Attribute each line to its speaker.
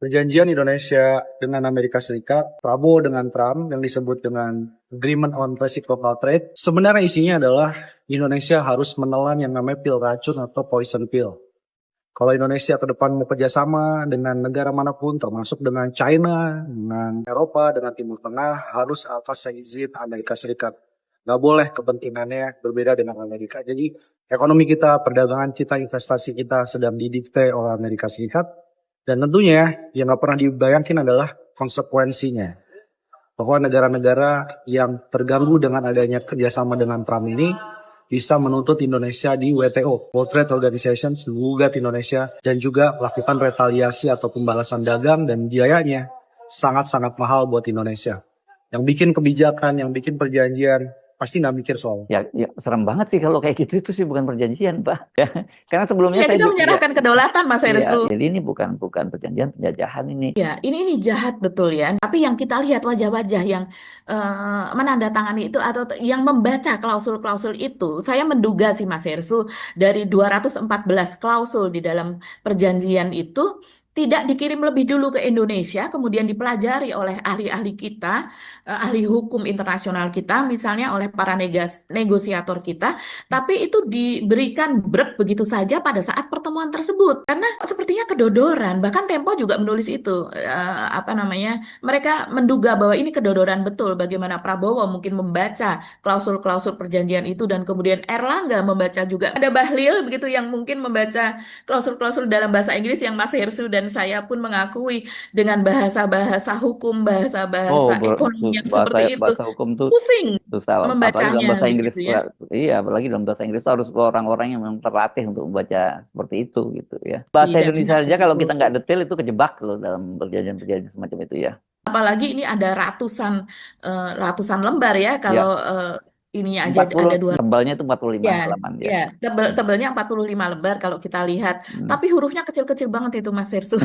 Speaker 1: Perjanjian Indonesia dengan Amerika Serikat, Prabowo dengan Trump yang disebut dengan Agreement on Reciprocal Trade, sebenarnya isinya adalah Indonesia harus menelan yang namanya pil racun atau poison pill. Kalau Indonesia ke depan mau kerjasama dengan negara manapun, termasuk dengan China, dengan Eropa, dengan Timur Tengah, harus atas izin Amerika Serikat. Nggak boleh kepentingannya berbeda dengan Amerika. Jadi ekonomi kita, perdagangan kita, investasi kita sedang didikte oleh Amerika Serikat. Dan tentunya yang nggak pernah dibayangkan adalah konsekuensinya. Bahwa negara-negara yang terganggu dengan adanya kerjasama dengan Trump ini bisa menuntut Indonesia di WTO, World Trade Organization, menggugat Indonesia dan juga melakukan retaliasi atau pembalasan dagang dan biayanya sangat-sangat mahal buat Indonesia. Yang bikin kebijakan, yang bikin perjanjian, pasti nggak mikir soal.
Speaker 2: Ya, serem banget sih kalau kayak gitu, itu sih bukan perjanjian, Pak. Ya, karena sebelumnya
Speaker 3: Ya,
Speaker 2: saya
Speaker 3: kita
Speaker 2: juga
Speaker 3: menyerahkan kedaulatan, Mas
Speaker 2: iya,
Speaker 3: Herssu.
Speaker 2: jadi ini bukan perjanjian penjajahan ini.
Speaker 3: Ya, ini jahat betul ya. Tapi yang kita lihat wajah-wajah yang menandatangani itu atau yang membaca klausul-klausul itu, saya menduga sih Mas Herssu, dari 214 klausul di dalam perjanjian itu tidak dikirim lebih dulu ke Indonesia, kemudian dipelajari oleh ahli-ahli kita, ahli hukum internasional kita, misalnya oleh para negosiator kita, tapi itu diberikan brek begitu saja pada saat pertemuan tersebut. Karena sepertinya kedodoran, bahkan Tempo juga menulis itu, apa namanya, mereka menduga bahwa ini kedodoran betul, bagaimana Prabowo mungkin membaca klausul-klausul perjanjian itu dan kemudian Erlangga membaca juga. Ada Bahlil begitu yang mungkin membaca klausul-klausul dalam bahasa Inggris yang Mas Herssu dan saya pun mengakui dengan bahasa-bahasa hukum,
Speaker 2: Oh,
Speaker 3: bahasa-bahasa ekonomi yang seperti itu.
Speaker 2: bahasa hukum tuh
Speaker 3: Pusing
Speaker 2: susah, apalagi dalam
Speaker 3: membacanya
Speaker 2: bahasa Inggris.
Speaker 3: begitu ya.
Speaker 2: Iya, apalagi dalam bahasa Inggris tuh harus orang-orang yang memang terlatih untuk membaca seperti itu gitu ya. Bahasa
Speaker 3: Tidak
Speaker 2: Indonesia
Speaker 3: benar di
Speaker 2: aja kalau
Speaker 3: situ.
Speaker 2: kita nggak detail itu kejebak loh dalam perjanjian-perjanjian semacam itu ya.
Speaker 3: Apalagi ini ada ratusan lembar ya,
Speaker 2: Ya,
Speaker 3: kalau ininya aja
Speaker 2: 40
Speaker 3: ada dua.
Speaker 2: tebalnya itu 45
Speaker 3: Ya,
Speaker 2: halaman ya.
Speaker 3: ya, tebelnya 45 lembar kalau kita lihat.
Speaker 2: Hmm.
Speaker 3: Tapi hurufnya kecil-kecil banget itu Mas Herssu.